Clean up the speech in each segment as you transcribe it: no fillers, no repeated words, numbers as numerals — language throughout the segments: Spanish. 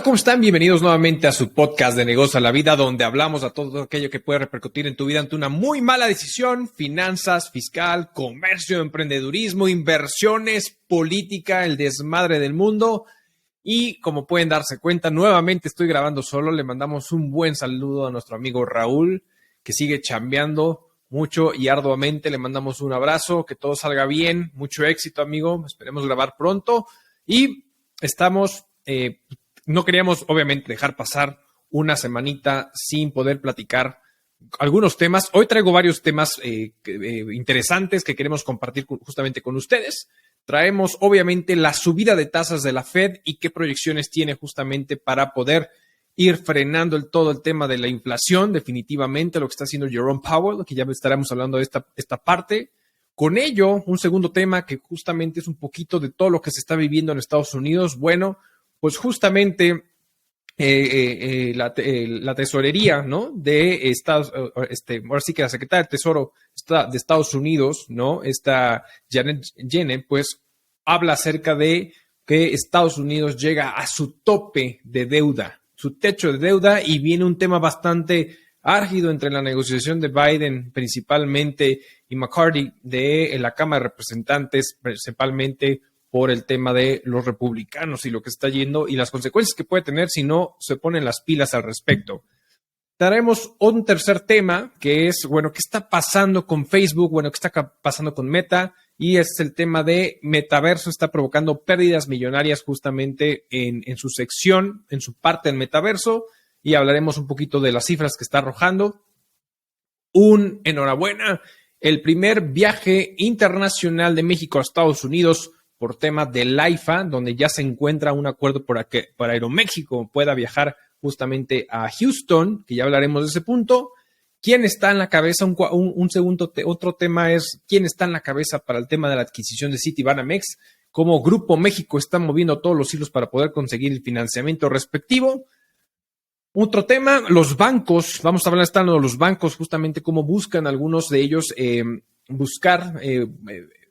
¿Cómo están? Bienvenidos nuevamente a su podcast de Negocio a la Vida, donde hablamos a todo aquello que puede repercutir en tu vida ante una muy mala decisión: finanzas, fiscal, comercio, emprendedurismo, inversiones, política, el desmadre del mundo. Y como pueden darse cuenta, nuevamente estoy grabando solo. Le mandamos un buen saludo a nuestro amigo Raúl, que sigue chambeando mucho y arduamente. Le mandamos un abrazo, que todo salga bien, mucho éxito, amigo. Esperemos grabar pronto. Y estamos... no queríamos, obviamente, dejar pasar una semanita sin poder platicar algunos temas. Hoy traigo varios temas interesantes que queremos compartir justamente con ustedes. Traemos, obviamente, la subida de tasas de la Fed y qué proyecciones tiene justamente para poder ir frenando todo el tema de la inflación, definitivamente, lo que está haciendo Jerome Powell, que ya estaremos hablando de esta parte. Con ello, un segundo tema que justamente es un poquito de todo lo que se está viviendo en Estados Unidos. Bueno, pues justamente la tesorería, ¿no? De Estados, ahora sí que la secretaria del Tesoro de Estados Unidos, ¿no? Esta Janet Yellen, pues habla acerca de que Estados Unidos llega a su tope de deuda, su techo de deuda, y viene un tema bastante álgido entre la negociación de Biden principalmente y McCarthy de la Cámara de Representantes, principalmente por el tema de los republicanos y lo que está yendo y las consecuencias que puede tener si no se ponen las pilas al respecto. Daremos un tercer tema que es, bueno, ¿qué está pasando con Facebook? Bueno, ¿qué está pasando con Meta? Y es el tema de metaverso. Está provocando pérdidas millonarias justamente en su sección, en su parte del metaverso, y hablaremos un poquito de las cifras que está arrojando. Enhorabuena, el primer viaje internacional de México a Estados Unidos por tema del AIFA, donde ya se encuentra un acuerdo para que para Aeroméxico pueda viajar justamente a Houston, que ya hablaremos de ese punto. ¿Quién está en la cabeza? Otro tema es quién está en la cabeza para el tema de la adquisición de Citibanamex. Cómo Grupo México está moviendo todos los hilos para poder conseguir el financiamiento respectivo. Otro tema, los bancos. Vamos a hablar de los bancos, justamente cómo buscan algunos de ellos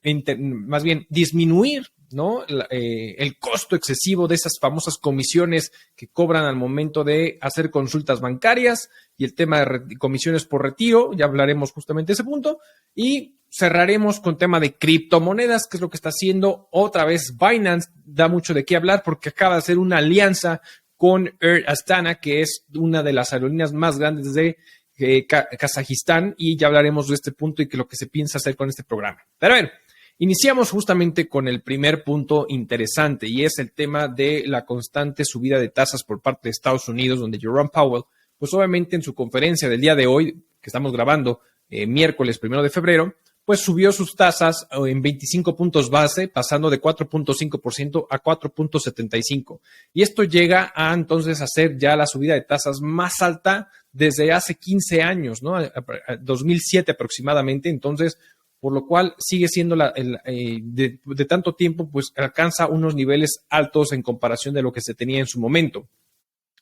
más bien disminuir, ¿no? El costo excesivo de esas famosas comisiones que cobran al momento de hacer consultas bancarias, y el tema de comisiones por retiro. Ya hablaremos justamente de ese punto, y cerraremos con tema de criptomonedas, que es lo que está haciendo otra vez Binance. Da mucho de qué hablar porque acaba de hacer una alianza con Air Astana, que es una de las aerolíneas más grandes de Kazajistán, y ya hablaremos de este punto y que lo que se piensa hacer con este programa. Pero a ver, iniciamos justamente con el primer punto interesante, y es el tema de la constante subida de tasas por parte de Estados Unidos, donde Jerome Powell, pues obviamente en su conferencia del día de hoy, que estamos grabando miércoles 1 de febrero, pues subió sus tasas en 25 puntos base, pasando de 4.5% a 4.75%. Y esto llega a entonces a ser ya la subida de tasas más alta desde hace 15 años, ¿no? 2007 aproximadamente. Entonces, por lo cual sigue siendo de tanto tiempo, pues alcanza unos niveles altos en comparación de lo que se tenía en su momento.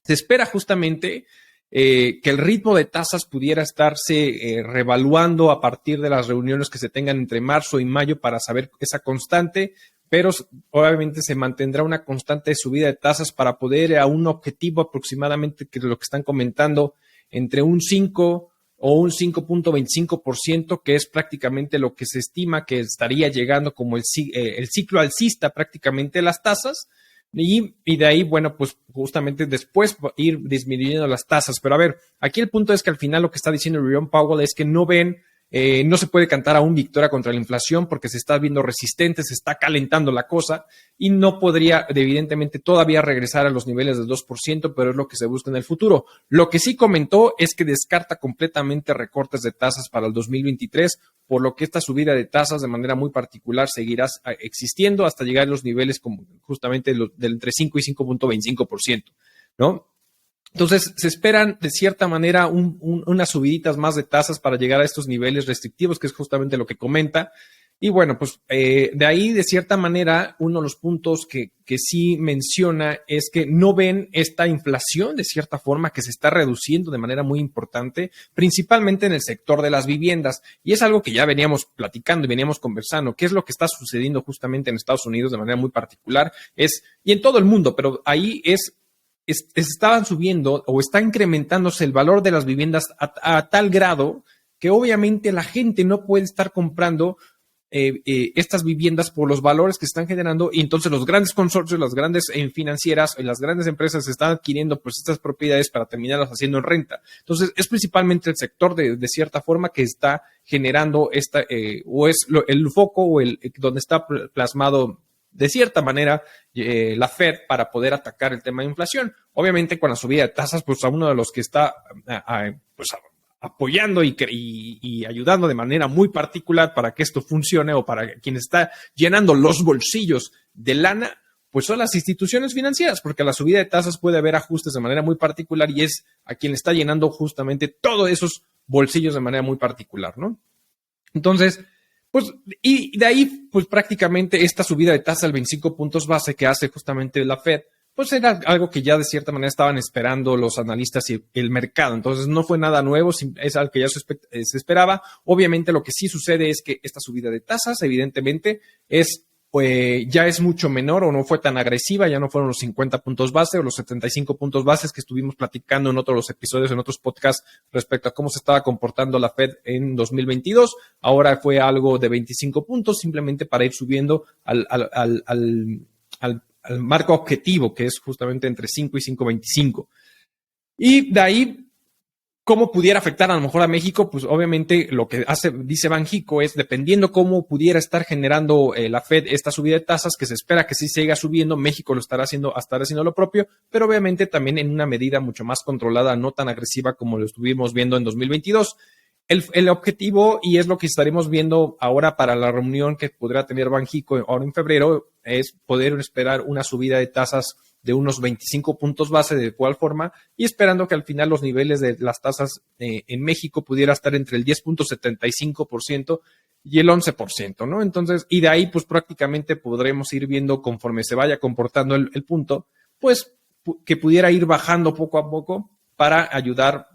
Se espera justamente que el ritmo de tasas pudiera estarse revaluando a partir de las reuniones que se tengan entre marzo y mayo para saber esa constante, pero obviamente se mantendrá una constante subida de tasas para poder a un objetivo aproximadamente, que es lo que están comentando, entre un 5 o un 5.25%, que es prácticamente lo que se estima que estaría llegando como el ciclo alcista prácticamente de las tasas. Y de ahí, bueno, pues justamente después ir disminuyendo las tasas. Pero a ver, aquí el punto es que al final lo que está diciendo Jerome Powell es que no se puede cantar aún victoria contra la inflación porque se está viendo resistente, se está calentando la cosa, y no podría evidentemente todavía regresar a los niveles del 2%, pero es lo que se busca en el futuro. Lo que sí comentó es que descarta completamente recortes de tasas para el 2023, por lo que esta subida de tasas de manera muy particular seguirá existiendo hasta llegar a los niveles como justamente del entre 5 y 5.25%, ¿no? Entonces, se esperan de cierta manera unas subiditas más de tasas para llegar a estos niveles restrictivos, que es justamente lo que comenta. Y bueno, pues de ahí, de cierta manera, uno de los puntos que sí menciona es que no ven esta inflación, de cierta forma, que se está reduciendo de manera muy importante, principalmente en el sector de las viviendas. Y es algo que ya veníamos platicando y veníamos conversando. ¿Qué es lo que está sucediendo justamente en Estados Unidos de manera muy particular? Y en todo el mundo, pero ahí es estaban subiendo o está incrementándose el valor de las viviendas a tal grado que obviamente la gente no puede estar comprando estas viviendas por los valores que están generando, y entonces los grandes consorcios, las grandes financieras y las grandes empresas están adquiriendo pues estas propiedades para terminarlas haciendo en renta. Entonces es principalmente el sector de cierta forma que está generando esta o es el foco o donde está plasmado de cierta manera la Fed para poder atacar el tema de inflación. Obviamente con la subida de tasas, pues a uno de los que está apoyando y ayudando de manera muy particular para que esto funcione, o para quien está llenando los bolsillos de lana, pues son las instituciones financieras, porque a la subida de tasas puede haber ajustes de manera muy particular y es a quien está llenando justamente todos esos bolsillos de manera muy particular, ¿no? Entonces, pues, y de ahí, pues prácticamente esta subida de tasa al 25 puntos base que hace justamente la Fed, pues era algo que ya de cierta manera estaban esperando los analistas y el mercado. Entonces no fue nada nuevo, es algo que ya se esperaba. Obviamente lo que sí sucede es que esta subida de tasas evidentemente ya es mucho menor o no fue tan agresiva, ya no fueron los 50 puntos base o los 75 puntos bases que estuvimos platicando en otros episodios, en otros podcasts respecto a cómo se estaba comportando la Fed en 2022. Ahora fue algo de 25 puntos simplemente para ir subiendo al marco objetivo, que es justamente entre 5 y 5.25. Y de ahí, ¿cómo pudiera afectar a lo mejor a México? Pues obviamente lo que dice Banxico es, dependiendo cómo pudiera estar generando la Fed esta subida de tasas, que se espera que sí siga subiendo, México lo estará haciendo lo propio, pero obviamente también en una medida mucho más controlada, no tan agresiva como lo estuvimos viendo en 2022. El objetivo, y es lo que estaremos viendo ahora para la reunión que podrá tener Banxico ahora en febrero, es poder esperar una subida de tasas de unos 25 puntos base de igual forma, y esperando que al final los niveles de las tasas en México pudiera estar entre el 10.75% y el 11%, ¿no? Entonces, y de ahí pues prácticamente podremos ir viendo conforme se vaya comportando el punto, pues que pudiera ir bajando poco a poco para ayudar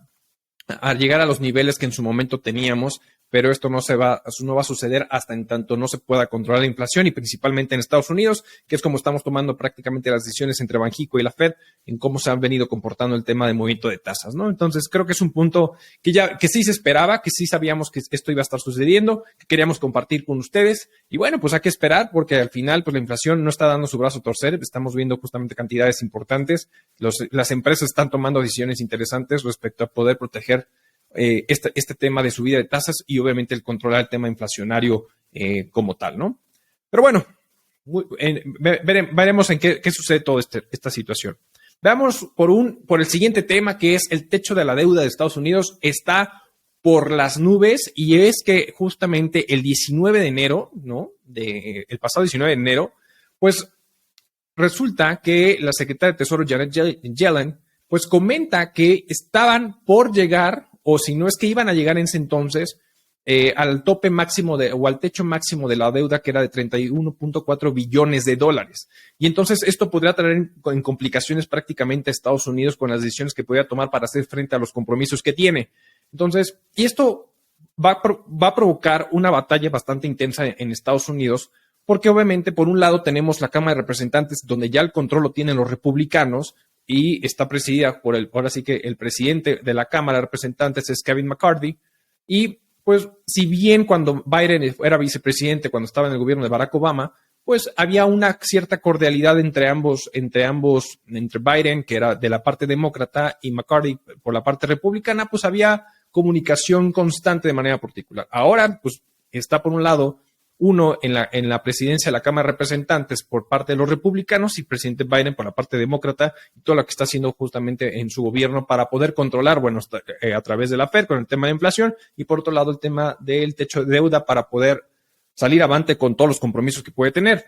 a llegar a los niveles que en su momento teníamos, pero esto no va a suceder hasta en tanto no se pueda controlar la inflación, y principalmente en Estados Unidos, que es como estamos tomando prácticamente las decisiones entre Banxico y la Fed en cómo se han venido comportando el tema de movimiento de tasas, ¿no? Entonces creo que es un punto que sí se esperaba, que sí sabíamos que esto iba a estar sucediendo, que queríamos compartir con ustedes, y bueno, pues hay que esperar, porque al final pues la inflación no está dando su brazo a torcer, estamos viendo justamente cantidades importantes, las empresas están tomando decisiones interesantes respecto a poder proteger este tema de subida de tasas y obviamente el controlar el tema inflacionario como tal, ¿no? Pero bueno, veremos en qué sucede toda esta situación. Veamos por el siguiente tema, que es el techo de la deuda de Estados Unidos. Está por las nubes, y es que justamente el 19 de enero, ¿no? El pasado 19 de enero, pues resulta que la secretaria de Tesoro Janet Yellen pues comenta que estaban por llegar, o si no es que iban a llegar en ese entonces, al tope máximo o al techo máximo de la deuda, que era de 31.4 billones de dólares. Y entonces esto podría traer en complicaciones prácticamente a Estados Unidos con las decisiones que podría tomar para hacer frente a los compromisos que tiene. Entonces, y esto va a provocar una batalla bastante intensa en Estados Unidos, porque obviamente por un lado tenemos la Cámara de Representantes, donde ya el control lo tienen los republicanos, y está presidida ahora sí que el presidente de la Cámara de Representantes es Kevin McCarthy. Y pues si bien cuando Biden era vicepresidente, cuando estaba en el gobierno de Barack Obama, pues había una cierta cordialidad entre Biden, que era de la parte demócrata, y McCarthy por la parte republicana, pues había comunicación constante de manera particular. Ahora, pues está por un lado uno en la presidencia de la Cámara de Representantes por parte de los republicanos, y presidente Biden por la parte demócrata, y todo lo que está haciendo justamente en su gobierno para poder controlar, bueno, a través de la Fed con el tema de inflación, y por otro lado el tema del techo de deuda para poder salir avante con todos los compromisos que puede tener.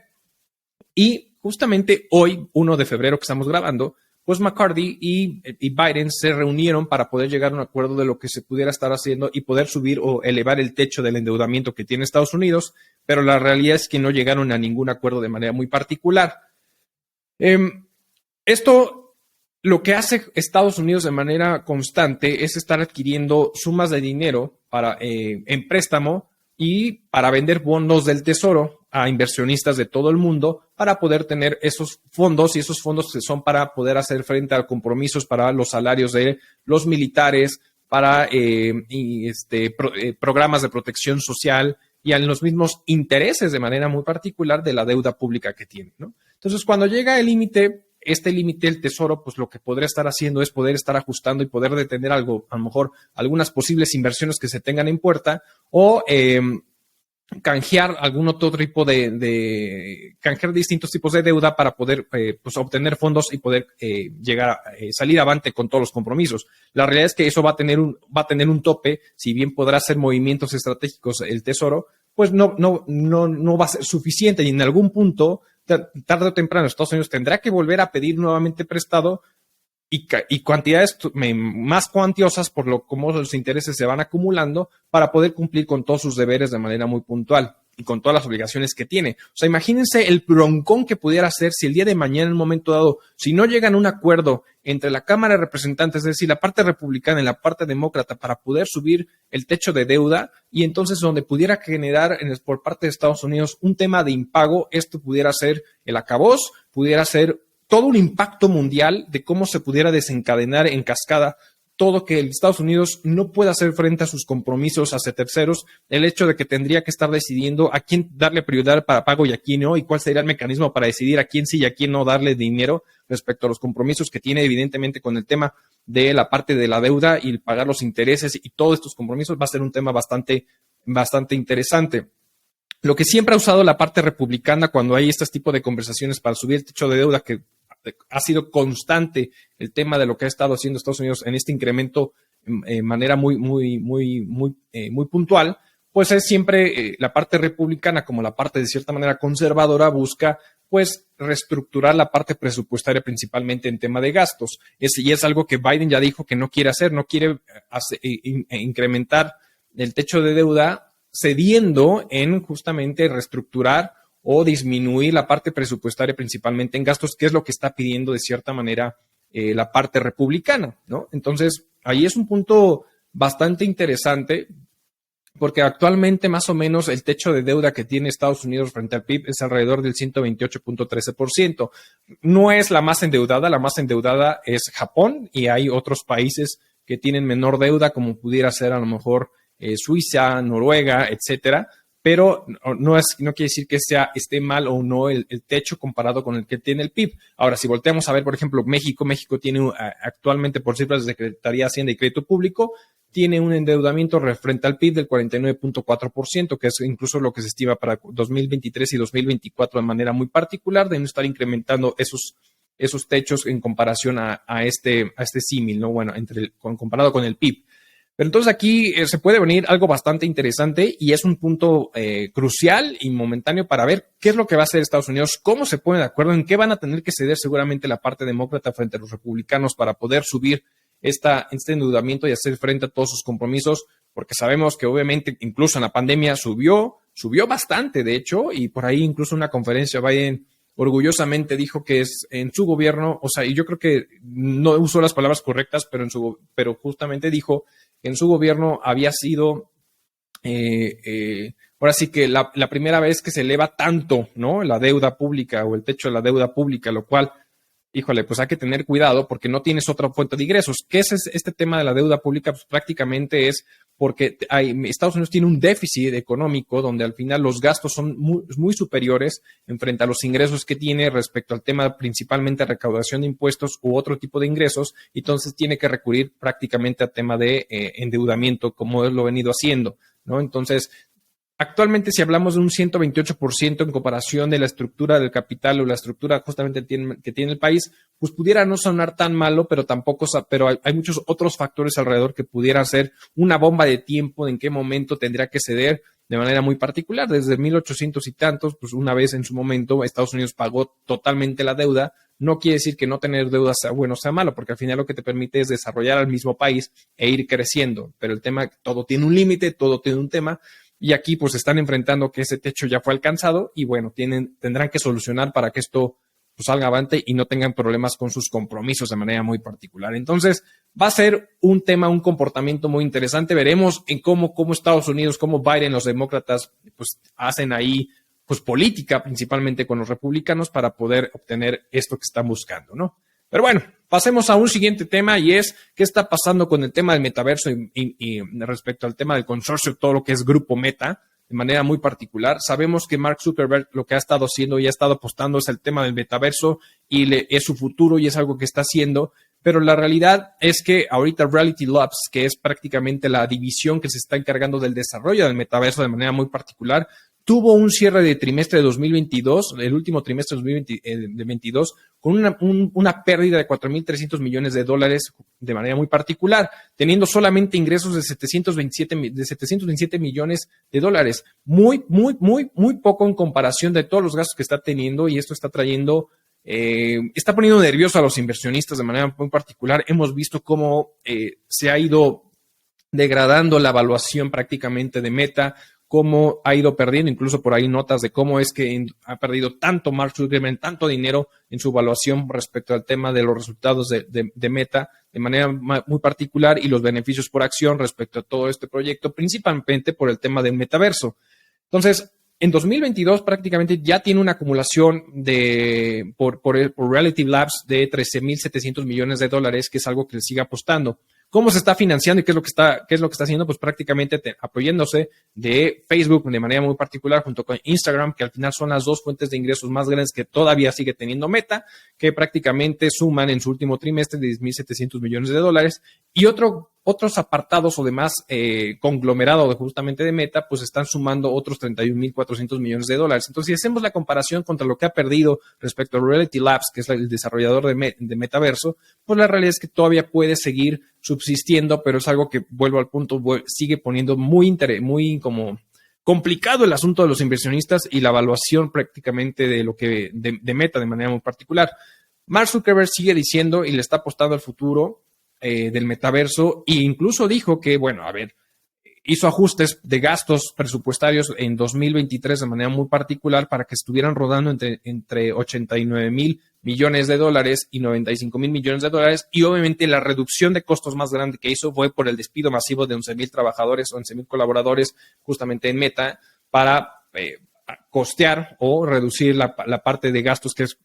Y justamente hoy, 1 de febrero que estamos grabando, pues McCarthy y Biden se reunieron para poder llegar a un acuerdo de lo que se pudiera estar haciendo y poder subir o elevar el techo del endeudamiento que tiene Estados Unidos, pero la realidad es que no llegaron a ningún acuerdo de manera muy particular. Esto, lo que hace Estados Unidos de manera constante es estar adquiriendo sumas de dinero en préstamo y para vender bonos del tesoro a inversionistas de todo el mundo para poder tener esos fondos, y esos fondos que son para poder hacer frente a compromisos para los salarios de los militares, para programas de protección social y a los mismos intereses de manera muy particular de la deuda pública que tiene, ¿no? Entonces, cuando llega el límite, el Tesoro, pues lo que podría estar haciendo es poder estar ajustando y poder detener algo, a lo mejor algunas posibles inversiones que se tengan en puerta, o canjear algún otro tipo canjear distintos tipos de deuda para poder pues obtener fondos y poder llegar a salir avante con todos los compromisos. La realidad es que eso va a tener un tope. Si bien podrá hacer movimientos estratégicos el Tesoro, pues no va a ser suficiente, y en algún punto, tarde o temprano, Estados Unidos tendrá que volver a pedir nuevamente prestado y cantidades más cuantiosas por cómo los intereses se van acumulando para poder cumplir con todos sus deberes de manera muy puntual y con todas las obligaciones que tiene. O sea, imagínense el broncón que pudiera hacer si el día de mañana, en un momento dado, si no llegan a un acuerdo entre la Cámara de Representantes, es decir, la parte republicana y la parte demócrata, para poder subir el techo de deuda, y entonces donde pudiera generar por parte de Estados Unidos un tema de impago, esto pudiera ser el acabose, pudiera ser todo un impacto mundial de cómo se pudiera desencadenar en cascada todo, que Estados Unidos no pueda hacer frente a sus compromisos hacia terceros, el hecho de que tendría que estar decidiendo a quién darle prioridad para pago y a quién no, y cuál sería el mecanismo para decidir a quién sí y a quién no darle dinero respecto a los compromisos que tiene evidentemente con el tema de la parte de la deuda y pagar los intereses y todos estos compromisos. Va a ser un tema bastante interesante. Lo que siempre ha usado la parte republicana cuando hay este tipo de conversaciones para subir el techo de deuda, que ha sido constante el tema de lo que ha estado haciendo Estados Unidos en este incremento de manera muy puntual, pues es siempre la parte republicana, como la parte de cierta manera conservadora, busca pues reestructurar la parte presupuestaria principalmente en tema de gastos. Y es algo que Biden ya dijo que no quiere hacer, no quiere incrementar el techo de deuda, cediendo en justamente reestructurar o disminuir la parte presupuestaria principalmente en gastos, que es lo que está pidiendo de cierta manera la parte republicana, ¿no? Entonces, ahí es un punto bastante interesante, porque actualmente más o menos el techo de deuda que tiene Estados Unidos frente al PIB es alrededor del 128.13%. No es la más endeudada es Japón, y hay otros países que tienen menor deuda, como pudiera ser a lo mejor Suiza, Noruega, etcétera. Pero no quiere decir que esté mal o no el techo comparado con el que tiene el PIB. Ahora, si volteamos a ver, por ejemplo, México tiene actualmente, por cifras de Secretaría de Hacienda y Crédito Público, tiene un endeudamiento frente al PIB del 49.4%, que es incluso lo que se estima para 2023 y 2024 de manera muy particular, de no estar incrementando esos techos en comparación a este símil, ¿no? Bueno, comparado con el PIB. Pero entonces aquí se puede venir algo bastante interesante, y es un punto crucial y momentáneo para ver qué es lo que va a hacer Estados Unidos, cómo se ponen de acuerdo, en qué van a tener que ceder seguramente la parte demócrata frente a los republicanos para poder subir este endeudamiento y hacer frente a todos sus compromisos, porque sabemos que obviamente incluso en la pandemia subió bastante, de hecho, y por ahí incluso en una conferencia Biden orgullosamente dijo que es en su gobierno, o sea, y yo creo que no usó las palabras correctas, pero justamente dijo que en su gobierno había sido, ahora sí que la primera vez que se eleva tanto, ¿no?, la deuda pública o el techo de la deuda pública, lo cual, híjole, pues hay que tener cuidado porque no tienes otra fuente de ingresos. ¿Qué es este tema de la deuda pública? Pues prácticamente es porque Estados Unidos tiene un déficit económico donde al final los gastos son muy superiores en frente a los ingresos que tiene respecto al tema principalmente de recaudación de impuestos u otro tipo de ingresos, y entonces tiene que recurrir prácticamente a tema de endeudamiento, como él lo ha venido haciendo, ¿no? Entonces, actualmente, si hablamos de un 128% en comparación de la estructura del capital o la estructura justamente que tiene el país, pues pudiera no sonar tan malo, pero hay muchos otros factores alrededor que pudiera ser una bomba de tiempo de en qué momento tendría que ceder de manera muy particular. Desde 1800 y tantos, pues una vez en su momento Estados Unidos pagó totalmente la deuda. No quiere decir que no tener deuda sea bueno o sea malo, porque al final lo que te permite es desarrollar al mismo país e ir creciendo. Pero el tema, todo tiene un límite, todo tiene un tema. Y aquí pues están enfrentando que ese techo ya fue alcanzado y bueno, tendrán que solucionar para que esto pues salga avante y no tengan problemas con sus compromisos de manera muy particular. Entonces va a ser un tema, un comportamiento muy interesante. Veremos en cómo Estados Unidos, cómo Biden, los demócratas pues hacen ahí pues política, principalmente con los republicanos, para poder obtener esto que están buscando, ¿no? Pero bueno, pasemos a un siguiente tema y es qué está pasando con el tema del metaverso y respecto al tema del consorcio, todo lo que es Grupo Meta, de manera muy particular. Sabemos que Mark Zuckerberg lo que ha estado haciendo y ha estado apostando es el tema del metaverso y es su futuro y es algo que está haciendo, pero la realidad es que ahorita Reality Labs, que es prácticamente la división que se está encargando del desarrollo del metaverso de manera muy particular, tuvo un cierre de trimestre de 2022, el último trimestre de 2022, con una pérdida de 4.300 millones de dólares de manera muy particular, teniendo solamente ingresos de 727 millones de dólares. Muy poco en comparación de todos los gastos que está teniendo, y esto está trayendo, está poniendo nervioso a los inversionistas de manera muy particular. Hemos visto cómo se ha ido degradando la evaluación prácticamente de Meta, cómo ha ido perdiendo, incluso por ahí notas de cómo es que ha perdido tanto Mark Zuckerberg, tanto dinero en su evaluación respecto al tema de los resultados de Meta de manera muy particular y los beneficios por acción respecto a todo este proyecto, principalmente por el tema del metaverso. Entonces, en 2022 prácticamente ya tiene una acumulación por Reality Labs de 13.700 millones de dólares, que es algo que le sigue apostando. ¿Cómo se está financiando y qué es lo que está haciendo? Pues prácticamente apoyándose de Facebook de manera muy particular junto con Instagram, que al final son las dos fuentes de ingresos más grandes que todavía sigue teniendo Meta, que prácticamente suman en su último trimestre 10.700 millones de dólares. Y otros apartados o demás conglomerado justamente de Meta, pues están sumando otros 31.400 millones de dólares. Entonces, si hacemos la comparación contra lo que ha perdido respecto a Reality Labs, que es el desarrollador de Metaverso, pues la realidad es que todavía puede seguir subsistiendo, pero es algo que, vuelvo al punto, sigue poniendo muy como complicado el asunto de los inversionistas y la evaluación prácticamente de Meta de manera muy particular. Mark Zuckerberg sigue diciendo y le está apostando al futuro del metaverso, e incluso dijo que, bueno, a ver, hizo ajustes de gastos presupuestarios en 2023 de manera muy particular para que estuvieran rodando entre 89.000 millones de dólares y 95.000 millones de dólares, y obviamente la reducción de costos más grande que hizo fue por el despido masivo de 11.000 trabajadores, 11.000 colaboradores justamente en Meta para costear o reducir la parte de gastos, que es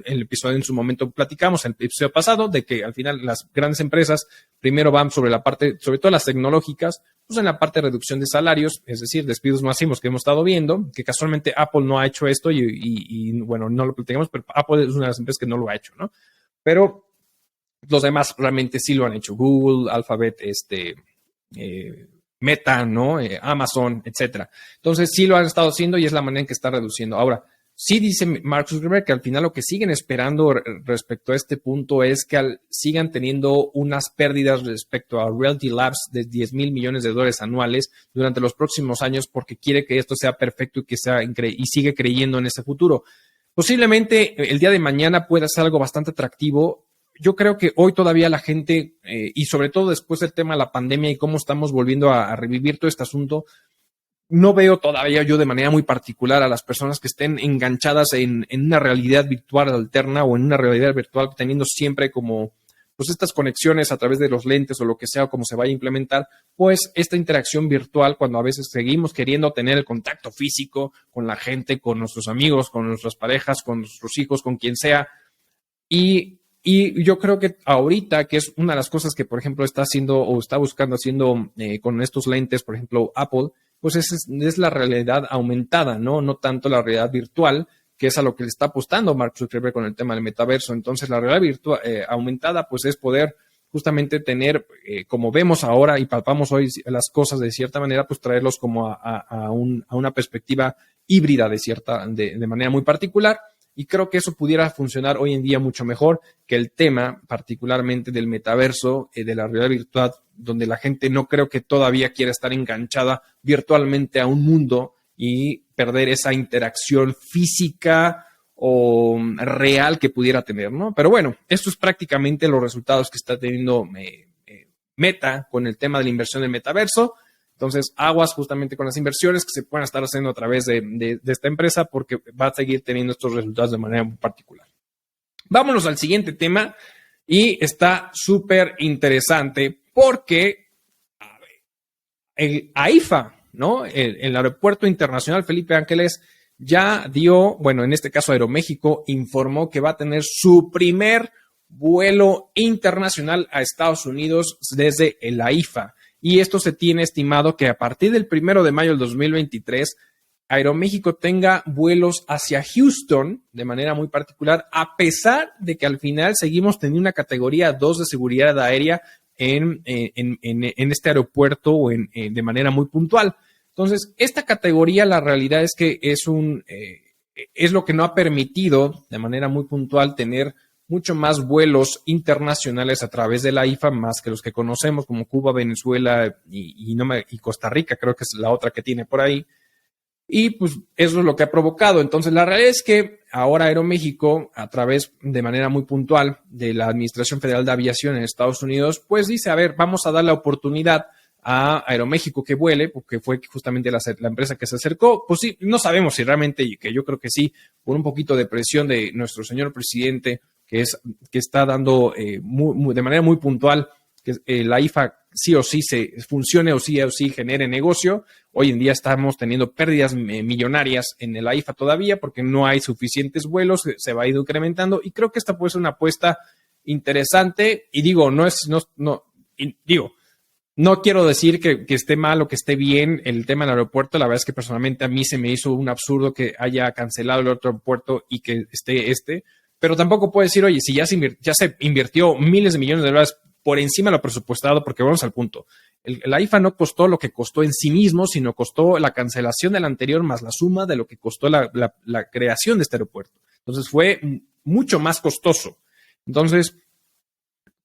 el episodio en su momento platicamos, el episodio pasado, de que al final las grandes empresas primero van sobre la parte, sobre todo las tecnológicas, pues en la parte de reducción de salarios, es decir, despidos masivos que hemos estado viendo, que casualmente Apple no ha hecho esto y bueno, no lo platicamos, pero Apple es una de las empresas que no lo ha hecho, ¿no? Pero los demás realmente sí lo han hecho, Google, Alphabet, Meta, ¿no? Amazon, etcétera. Entonces sí lo han estado haciendo y es la manera en que está reduciendo. Ahora, sí dice Mark Zuckerberg que al final lo que siguen esperando respecto a este punto es que sigan teniendo unas pérdidas respecto a Reality Labs de 10.000 millones de dólares anuales durante los próximos años, porque quiere que esto sea perfecto y que y sigue creyendo en ese futuro. Posiblemente el día de mañana pueda ser algo bastante atractivo. Yo creo que hoy todavía la gente, y sobre todo después del tema de la pandemia y cómo estamos volviendo a revivir todo este asunto, no veo todavía yo de manera muy particular a las personas que estén enganchadas en una realidad virtual alterna o en una realidad virtual teniendo siempre como pues estas conexiones a través de los lentes o lo que sea, o como se vaya a implementar, pues esta interacción virtual, cuando a veces seguimos queriendo tener el contacto físico con la gente, con nuestros amigos, con nuestras parejas, con nuestros hijos, con quien sea. Y yo creo que ahorita, que es una de las cosas que, por ejemplo, está haciendo o está buscando haciendo con estos lentes, por ejemplo, Apple, pues es la realidad aumentada, ¿no? No tanto la realidad virtual, que es a lo que le está apostando Mark Zuckerberg con el tema del metaverso. Entonces, la realidad virtual aumentada, pues es poder justamente tener, como vemos ahora y palpamos hoy las cosas de cierta manera, pues traerlos como a una perspectiva híbrida de manera muy particular. Y creo que eso pudiera funcionar hoy en día mucho mejor que el tema, particularmente del metaverso, de la realidad virtual, donde la gente no creo que todavía quiera estar enganchada virtualmente a un mundo y perder esa interacción física o real que pudiera tener, ¿no? Pero bueno, esto es prácticamente los resultados que está teniendo Meta con el tema de la inversión en metaverso. Entonces, aguas justamente con las inversiones que se puedan estar haciendo a través de esta empresa, porque va a seguir teniendo estos resultados de manera muy particular. Vámonos al siguiente tema, y está súper interesante porque el AIFA, ¿no? El Aeropuerto Internacional Felipe Ángeles ya dio, bueno, en este caso Aeroméxico, informó que va a tener su primer vuelo internacional a Estados Unidos desde el AIFA. Y esto se tiene estimado que a partir del 1 de mayo del 2023, Aeroméxico tenga vuelos hacia Houston de manera muy particular, a pesar de que al final seguimos teniendo una categoría 2 de seguridad aérea en este aeropuerto o de manera muy puntual. Entonces, esta categoría, la realidad es que es lo que no ha permitido de manera muy puntual tener mucho más vuelos internacionales a través de la AIFA, más que los que conocemos, como Cuba, Venezuela y Costa Rica, creo que es la otra que tiene por ahí. Y pues eso es lo que ha provocado. Entonces, la realidad es que ahora Aeroméxico, a través de manera muy puntual de la Administración Federal de Aviación en Estados Unidos, pues dice, a ver, vamos a dar la oportunidad a Aeroméxico que vuele, porque fue justamente la empresa que se acercó. Pues sí, no sabemos si realmente, y que yo creo que sí, por un poquito de presión de nuestro señor presidente, que está dando de manera muy puntual que la IFA sí o sí se funcione o sí genere negocio. Hoy en día estamos teniendo pérdidas millonarias en el AIFA todavía porque no hay suficientes vuelos, se va a ir incrementando y creo que esta puede ser una apuesta interesante y digo, no quiero decir que esté mal o que esté bien el tema del aeropuerto. La verdad es que personalmente a mí se me hizo un absurdo que haya cancelado el otro aeropuerto y que esté pero tampoco puedo decir, oye, si ya se invirtió miles de millones de dólares por encima de lo presupuestado, porque vamos al punto. La IFA no costó lo que costó en sí mismo, sino costó la cancelación del anterior más la suma de lo que costó la creación de este aeropuerto. Entonces fue mucho más costoso. Entonces,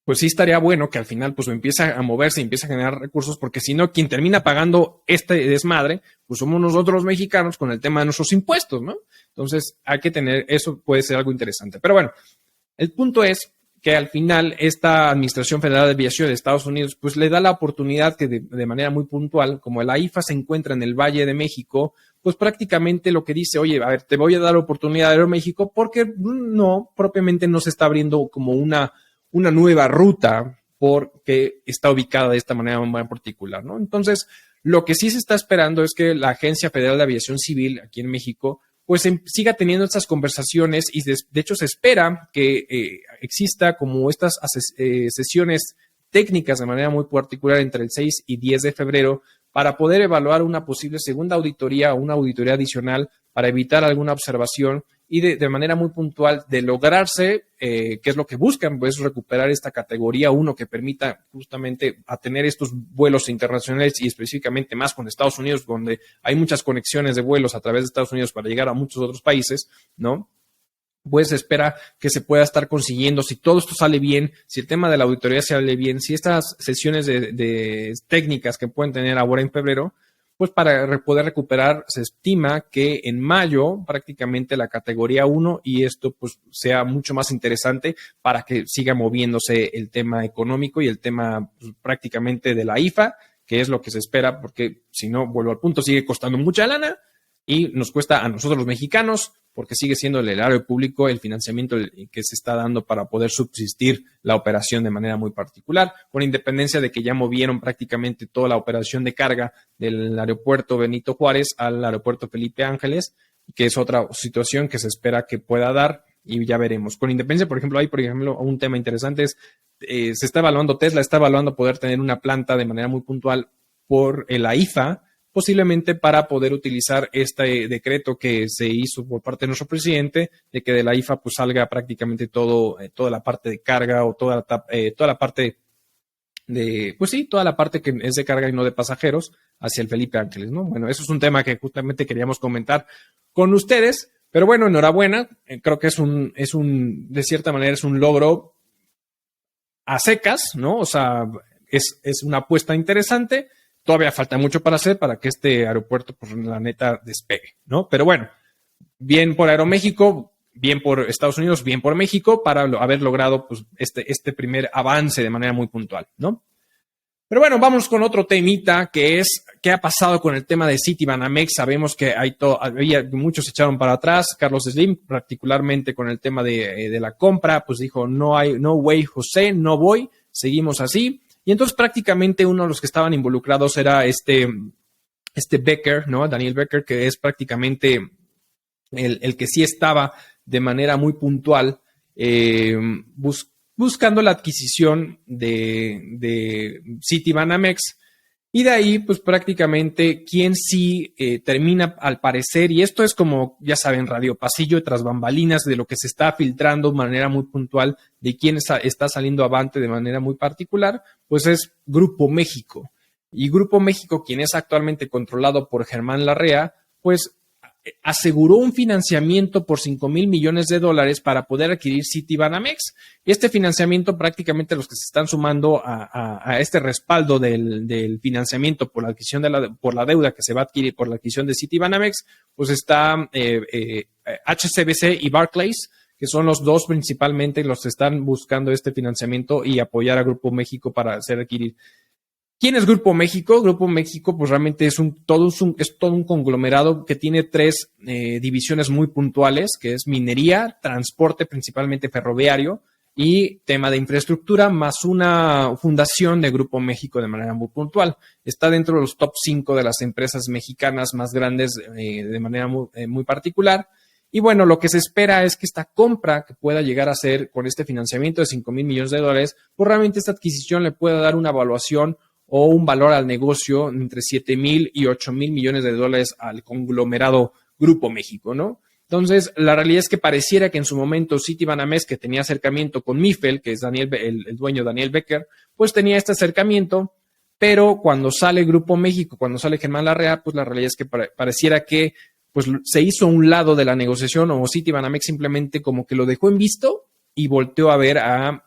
pues sí estaría bueno que al final pues empiece a moverse y empiece a generar recursos, porque si no, quien termina pagando este desmadre, pues somos nosotros los mexicanos con el tema de nuestros impuestos, ¿no? Entonces hay que tener, eso puede ser algo interesante. Pero bueno, el punto es que al final esta Administración Federal de Aviación de Estados Unidos pues le da la oportunidad que de manera muy puntual, como la AIFA se encuentra en el Valle de México, pues prácticamente lo que dice, oye, a ver, te voy a dar oportunidad de Aeroméxico porque no, propiamente no se está abriendo como una nueva ruta porque está ubicada de esta manera muy particular, ¿no? Entonces, lo que sí se está esperando es que la Agencia Federal de Aviación Civil aquí en México pues siga teniendo estas conversaciones y de hecho se espera que exista como estas sesiones técnicas de manera muy particular entre el 6 y 10 de febrero para poder evaluar una posible segunda auditoría o una auditoría adicional para evitar alguna observación y de manera muy puntual de lograrse, que es lo que buscan, pues recuperar esta categoría 1 que permita justamente a tener estos vuelos internacionales y específicamente más con Estados Unidos, donde hay muchas conexiones de vuelos a través de Estados Unidos para llegar a muchos otros países, ¿no? Pues se espera que se pueda estar consiguiendo, si todo esto sale bien, si el tema de la auditoría sale bien, si estas sesiones de técnicas que pueden tener ahora en febrero, pues para poder recuperar, se estima que en mayo prácticamente la categoría 1 y esto pues sea mucho más interesante para que siga moviéndose el tema económico y el tema pues, prácticamente de la IFA, que es lo que se espera, porque si no, vuelvo al punto, sigue costando mucha lana y nos cuesta a nosotros los mexicanos, porque sigue siendo el erario público el financiamiento que se está dando para poder subsistir la operación de manera muy particular, con independencia de que ya movieron prácticamente toda la operación de carga del aeropuerto Benito Juárez al aeropuerto Felipe Ángeles, que es otra situación que se espera que pueda dar y ya veremos. Con independencia, por ejemplo, un tema interesante es, se está evaluando, Tesla está evaluando poder tener una planta de manera muy puntual por el AIFA, posiblemente para poder utilizar este decreto que se hizo por parte de nuestro presidente, de que de la IFA pues salga prácticamente toda la parte de carga o toda la parte de, pues sí, toda la parte que es de carga y no de pasajeros hacia el Felipe Ángeles, ¿no? Bueno, eso es un tema que justamente queríamos comentar con ustedes, pero bueno, enhorabuena, creo que de cierta manera es un logro a secas, ¿no? O sea, es una apuesta interesante. Todavía falta mucho para hacer para que este aeropuerto, pues la neta, despegue, ¿no? Pero bueno, bien por Aeroméxico, bien por Estados Unidos, bien por México, para haber logrado pues, este primer avance de manera muy puntual, ¿no? Pero bueno, vamos con otro temita que es qué ha pasado con el tema de Citibanamex. Sabemos que muchos se echaron para atrás. Carlos Slim, particularmente con el tema de la compra, pues dijo, no way, José, no voy, seguimos así. Y entonces prácticamente uno de los que estaban involucrados era este Becker, ¿no? Daniel Becker, que es prácticamente el que sí estaba de manera muy puntual buscando la adquisición de Citibanamex. Y de ahí, pues prácticamente quien sí termina al parecer, y esto es como, ya saben, radio pasillo tras bambalinas de lo que se está filtrando de manera muy puntual, de quién está saliendo avante de manera muy particular, pues es Grupo México. Y Grupo México, quien es actualmente controlado por Germán Larrea, pues aseguró un financiamiento por $5,000 millones para poder adquirir Citibanamex. Y este financiamiento, prácticamente los que se están sumando a este respaldo del financiamiento por la adquisición por la deuda que se va a adquirir por la adquisición de Citibanamex, pues está HSBC y Barclays, que son los dos principalmente los que están buscando este financiamiento y apoyar a Grupo México para hacer adquirir. ¿Quién es Grupo México? Grupo México, pues realmente es todo un conglomerado que tiene tres divisiones muy puntuales, que es minería, transporte principalmente ferroviario y tema de infraestructura, más una fundación de Grupo México de manera muy puntual. Está dentro de los top 5 de las empresas mexicanas más grandes de manera muy particular. Y bueno, lo que se espera es que esta compra que pueda llegar a ser con este financiamiento de $5,000 millones, pues realmente esta adquisición le pueda dar una evaluación o un valor al negocio entre $7,000 y $8,000 millones al conglomerado Grupo México, ¿no? Entonces, la realidad es que pareciera que en su momento Citibanamex, que tenía acercamiento con Mifel, que es el dueño Daniel Becker, pues tenía este acercamiento, pero cuando sale Grupo México, cuando sale Germán Larrea, pues la realidad es que pareciera que pues se hizo a un lado de la negociación o Citibanamex simplemente como que lo dejó en visto y volteó a ver a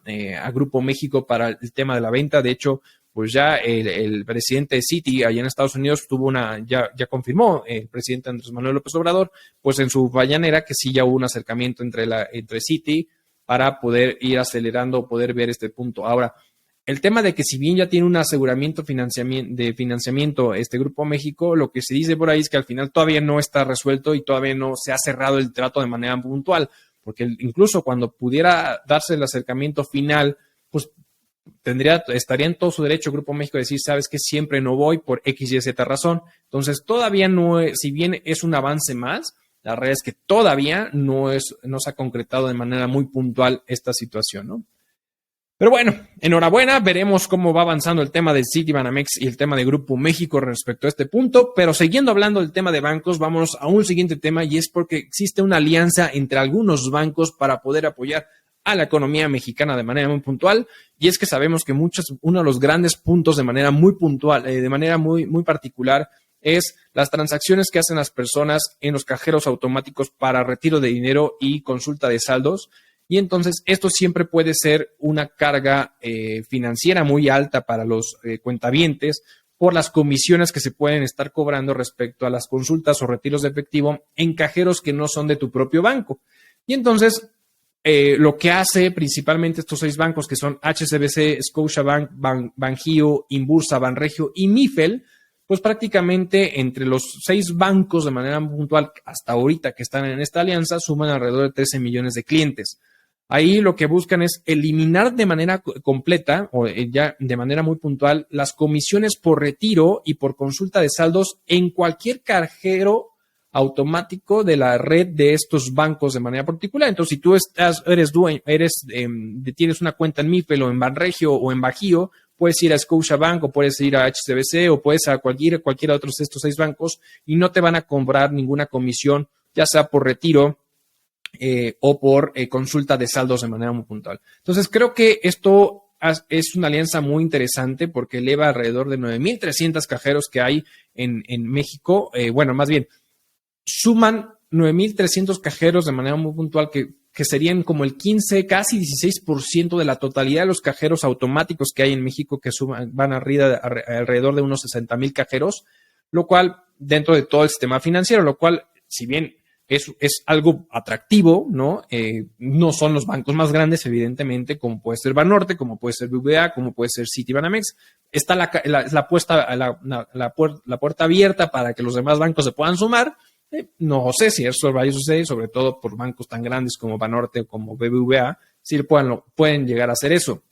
Grupo México para el tema de la venta. De hecho, pues ya el presidente de Citi allá en Estados Unidos ya confirmó el presidente Andrés Manuel López Obrador, pues en su mañanera que sí ya hubo un acercamiento entre Citi para poder ir acelerando, poder ver este punto. Ahora, el tema de que si bien ya tiene un aseguramiento de financiamiento este Grupo México, lo que se dice por ahí es que al final todavía no está resuelto y todavía no se ha cerrado el trato de manera puntual, porque incluso cuando pudiera darse el acercamiento final, pues estaría en todo su derecho Grupo México a decir, sabes que siempre no voy por X, Y, Z razón. Entonces, todavía no es, si bien es un avance más, la realidad es que todavía no se ha concretado de manera muy puntual esta situación, ¿no? Pero bueno, enhorabuena, veremos cómo va avanzando el tema de Citibanamex y el tema de Grupo México respecto a este punto, pero siguiendo hablando del tema de bancos, vámonos a un siguiente tema y es porque existe una alianza entre algunos bancos para poder apoyar a la economía mexicana de manera muy puntual, y es que sabemos que uno de los grandes puntos de manera muy puntual, de manera muy, muy particular, es las transacciones que hacen las personas en los cajeros automáticos para retiro de dinero y consulta de saldos. Y entonces esto siempre puede ser una carga financiera muy alta para los cuentavientes por las comisiones que se pueden estar cobrando respecto a las consultas o retiros de efectivo en cajeros que no son de tu propio banco. Y entonces lo que hace principalmente estos 6 bancos, que son HSBC, Scotiabank, Banjío, Inbursa, Banregio y Mifel, pues prácticamente entre los 6 bancos de manera puntual hasta ahorita que están en esta alianza suman alrededor de 13 millones de clientes. Ahí lo que buscan es eliminar de manera completa o ya de manera muy puntual las comisiones por retiro y por consulta de saldos en cualquier cajero automático de la red de estos bancos de manera particular. Entonces, si tú tienes una cuenta en Mifel o en Banregio o en Bajío, puedes ir a Scotiabank o puedes ir a HSBC o puedes a cualquiera de otros de estos 6 bancos y no te van a cobrar ninguna comisión, ya sea por retiro o por consulta de saldos de manera muy puntual. Entonces, creo que esto es una alianza muy interesante porque eleva alrededor de 9,300 cajeros que hay en México. Más bien, suman 9,300 cajeros de manera muy puntual que serían como el 15, casi 16% de la totalidad de los cajeros automáticos que hay en México, que van alrededor de unos 60,000 cajeros, lo cual dentro de todo el sistema financiero, lo cual, si bien es algo atractivo, ¿no? No son los bancos más grandes, evidentemente, como puede ser Banorte, como puede ser BBVA, como puede ser Citibanamex. Está la puerta abierta para que los demás bancos se puedan sumar. No sé si eso vaya a suceder, sobre todo por bancos tan grandes como Banorte o como BBVA, si pueden llegar a hacer eso.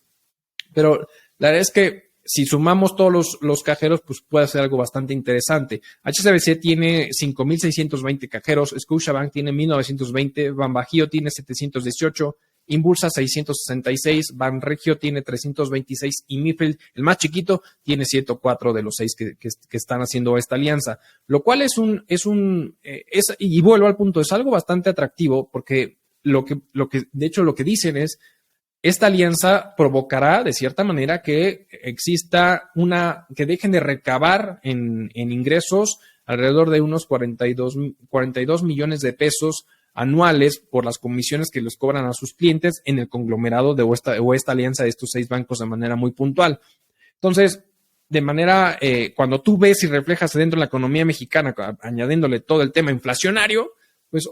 Pero la verdad es que si sumamos todos los cajeros, pues puede ser algo bastante interesante. HSBC tiene 5,620 cajeros, Scotiabank tiene 1,920, Banbajío tiene 718, Inbursa 666, Banregio tiene 326 y Mifel, el más chiquito, tiene 104 de los 6 que están haciendo esta alianza, lo cual y vuelvo al punto, es algo bastante atractivo porque de hecho lo que dicen es, esta alianza provocará de cierta manera que exista que dejen de recabar en ingresos alrededor de unos 42 millones de pesos anuales por las comisiones que les cobran a sus clientes en el conglomerado o esta alianza de estos 6 bancos de manera muy puntual. Entonces, de manera, cuando tú ves y reflejas dentro de la economía mexicana, añadiéndole todo el tema inflacionario, pues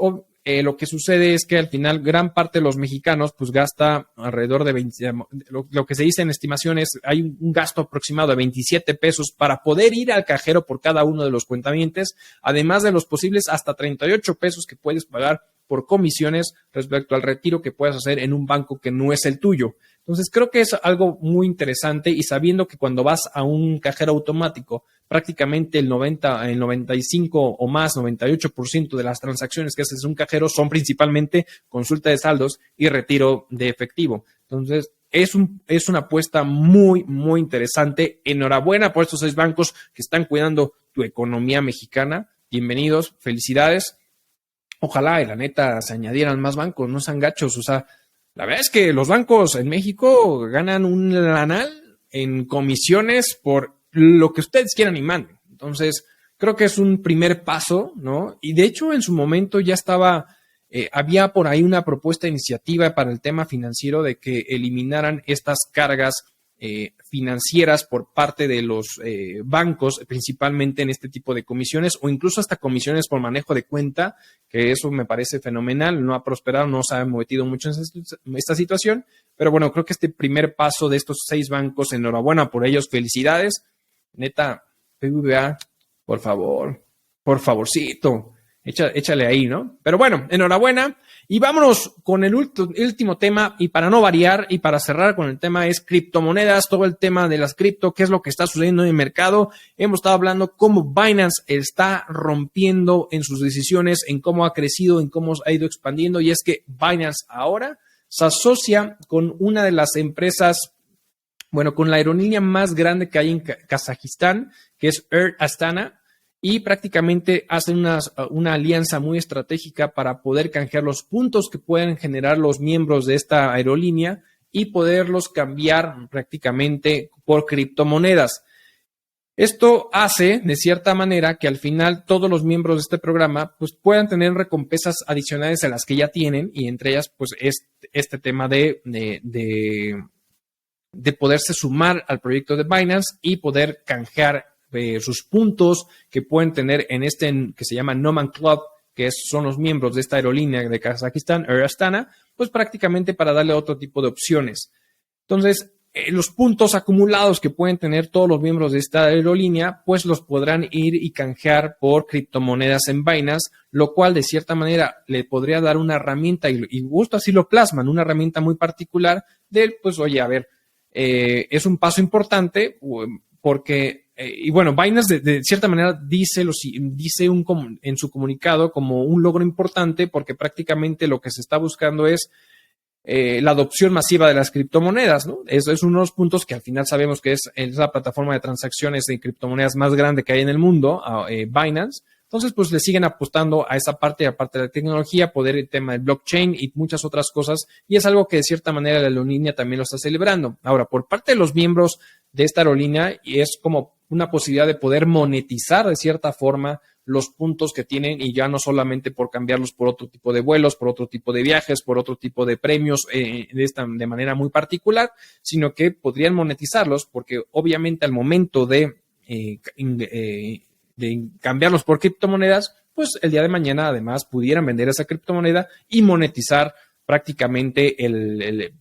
lo que sucede es que al final gran parte de los mexicanos pues gasta alrededor de 20, lo que se dice en estimaciones, hay un gasto aproximado de 27 pesos para poder ir al cajero por cada uno de los cuentavientes, además de los posibles hasta 38 pesos que puedes pagar por comisiones respecto al retiro que puedas hacer en un banco que no es el tuyo. Entonces, creo que es algo muy interesante y sabiendo que cuando vas a un cajero automático, prácticamente el 95 o más, 98% de las transacciones que haces en un cajero son principalmente consulta de saldos y retiro de efectivo. Entonces, es una apuesta muy, muy interesante. Enhorabuena por estos 6 bancos que están cuidando tu economía mexicana. Bienvenidos, felicidades. Ojalá, y la neta, se añadieran más bancos, no sean gachos, o sea, la verdad es que los bancos en México ganan un lanal en comisiones por lo que ustedes quieran y manden. Entonces, creo que es un primer paso, ¿no? Y de hecho, en su momento ya había por ahí una propuesta de iniciativa para el tema financiero de que eliminaran estas cargas financieras por parte de los bancos, principalmente en este tipo de comisiones o incluso hasta comisiones por manejo de cuenta, que eso me parece fenomenal, no ha prosperado, no se ha metido mucho en esta situación, pero bueno, creo que este primer paso de estos 6 bancos, enhorabuena por ellos, felicidades, neta, BBVA, por favorcito, échale ahí, ¿no? Pero bueno, enhorabuena. Y vámonos con el último tema, y para no variar y para cerrar con el tema es criptomonedas, todo el tema de las cripto, qué es lo que está sucediendo en el mercado. Hemos estado hablando cómo Binance está rompiendo en sus decisiones, en cómo ha crecido, en cómo ha ido expandiendo, y es que Binance ahora se asocia con una de las empresas, bueno, con la aerolínea más grande que hay en Kazajistán, que es Air Astana, y prácticamente hacen una alianza muy estratégica para poder canjear los puntos que pueden generar los miembros de esta aerolínea y poderlos cambiar prácticamente por criptomonedas. Esto hace, de cierta manera, que al final todos los miembros de este programa pues, puedan tener recompensas adicionales a las que ya tienen, y entre ellas pues es este tema de poderse sumar al proyecto de Binance y poder canjear sus puntos que pueden tener en que se llama Noman Club, que son los miembros de esta aerolínea de Kazajistán, Air Astana, pues prácticamente para darle otro tipo de opciones. Entonces, los puntos acumulados que pueden tener todos los miembros de esta aerolínea, pues los podrán ir y canjear por criptomonedas en Binance, lo cual de cierta manera le podría dar una herramienta, y justo así lo plasman, una herramienta muy particular de, pues oye, a ver, es un paso importante porque... y bueno, Binance de cierta manera dice en su comunicado como un logro importante, porque prácticamente lo que se está buscando es la adopción masiva de las criptomonedas, ¿no? Eso es uno de los puntos que al final sabemos que es la plataforma de transacciones de criptomonedas más grande que hay en el mundo, Binance. Entonces, pues le siguen apostando a esa parte, aparte de la tecnología, poder el tema del blockchain y muchas otras cosas, y es algo que de cierta manera la aerolínea también lo está celebrando. Ahora, por parte de los miembros de esta aerolínea, y es como una posibilidad de poder monetizar de cierta forma los puntos que tienen, y ya no solamente por cambiarlos por otro tipo de vuelos, por otro tipo de viajes, por otro tipo de premios de manera muy particular, sino que podrían monetizarlos, porque obviamente al momento de cambiarlos por criptomonedas, pues el día de mañana además pudieran vender esa criptomoneda y monetizar prácticamente el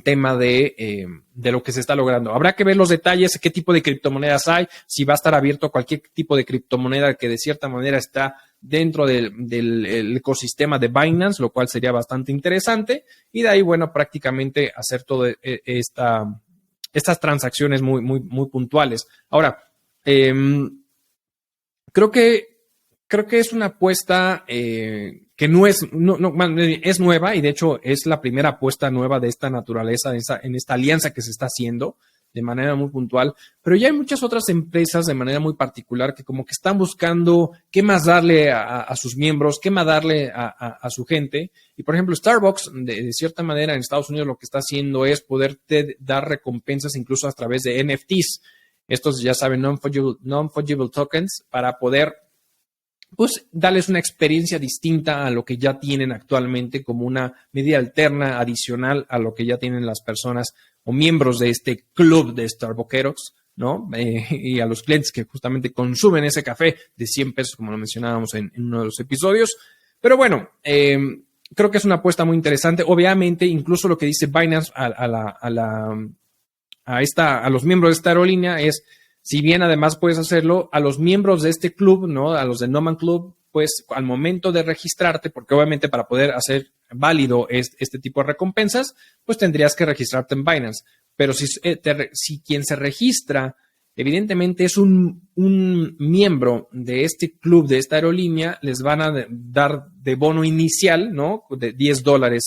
tema de lo que se está logrando. Habrá que ver los detalles, qué tipo de criptomonedas hay, si va a estar abierto cualquier tipo de criptomoneda que de cierta manera está dentro del ecosistema de Binance, lo cual sería bastante interesante, y de ahí, bueno, prácticamente hacer toda estas transacciones muy, muy, muy puntuales. Ahora, creo que es una apuesta que no es nueva, y de hecho es la primera apuesta nueva de esta naturaleza, en esta alianza que se está haciendo de manera muy puntual, pero ya hay muchas otras empresas de manera muy particular que como que están buscando qué más darle a sus miembros, qué más darle a su gente. Y por ejemplo, Starbucks, de cierta manera en Estados Unidos lo que está haciendo es poderte dar recompensas incluso a través de NFTs. Estos, ya saben, non-fungible tokens, para poder pues darles una experiencia distinta a lo que ya tienen actualmente, como una medida alterna, adicional a lo que ya tienen las personas o miembros de este club de Starbuckeros, ¿no? Y a los clientes que justamente consumen ese café de 100 pesos, como lo mencionábamos en uno de los episodios. Pero bueno, creo que es una apuesta muy interesante. Obviamente, incluso lo que dice Binance a los miembros de esta aerolínea es, si bien además puedes hacerlo, a los miembros de este club, ¿no? A los de Noman Club, pues al momento de registrarte, porque obviamente para poder hacer válido este tipo de recompensas, pues tendrías que registrarte en Binance. Pero si quien se registra, evidentemente es un miembro de este club, de esta aerolínea, les van a dar de bono inicial, ¿no? De $10,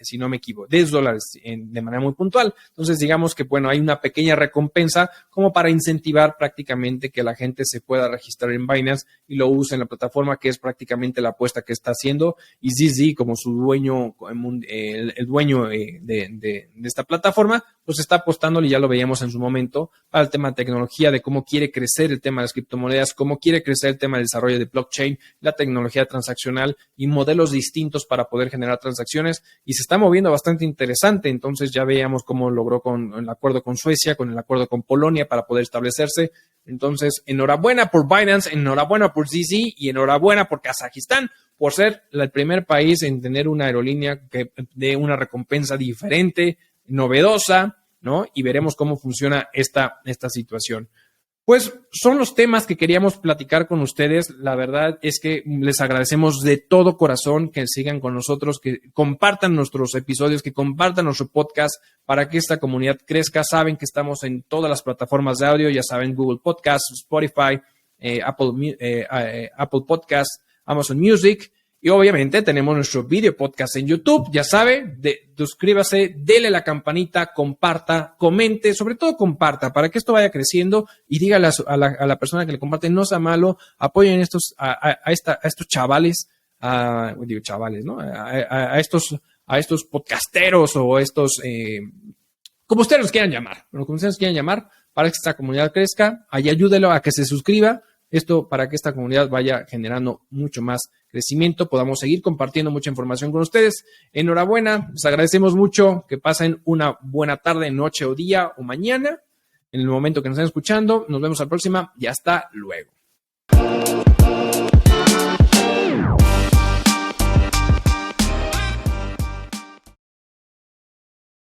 si no me equivoco, $10 de manera muy puntual. Entonces, digamos que, bueno, hay una pequeña recompensa como para incentivar prácticamente que la gente se pueda registrar en Binance y lo use en la plataforma, que es prácticamente la apuesta que está haciendo. Y ZZ, como su dueño, el dueño de esta plataforma, pues está apostándole, ya lo veíamos en su momento, para el tema de tecnología, de cómo quiere crecer el tema de las criptomonedas, cómo quiere crecer el tema del desarrollo de blockchain, la tecnología transaccional y modelos distintos para poder generar transacciones, y se está moviendo bastante interesante. Entonces ya veíamos cómo logró con el acuerdo con Suecia, con el acuerdo con Polonia para poder establecerse. Entonces, enhorabuena por Binance, enhorabuena por ZZ y enhorabuena por Kazajistán por ser el primer país en tener una aerolínea que dé una recompensa diferente, novedosa, ¿no? Y veremos cómo funciona esta situación. Pues son los temas que queríamos platicar con ustedes. La verdad es que les agradecemos de todo corazón que sigan con nosotros, que compartan nuestros episodios, que compartan nuestro podcast para que esta comunidad crezca. Saben que estamos en todas las plataformas de audio, ya saben, Google Podcasts, Spotify, Apple Podcasts, Amazon Music. Y obviamente tenemos nuestro video podcast en YouTube, ya sabe, suscríbase, dele la campanita, comparta, comente, sobre todo comparta para que esto vaya creciendo y dígale a la persona que le comparte, no sea malo, apoyen a estos chavales, chavales, ¿no? A estos podcasteros o estos, como ustedes los quieran llamar, para que esta comunidad crezca, ahí ayúdelo a que se suscriba. Esto para que esta comunidad vaya generando mucho más crecimiento, podamos seguir compartiendo mucha información con ustedes. Enhorabuena, les agradecemos mucho, que pasen una buena tarde, noche o día o mañana, en el momento que nos estén escuchando. Nos vemos a la próxima y hasta luego.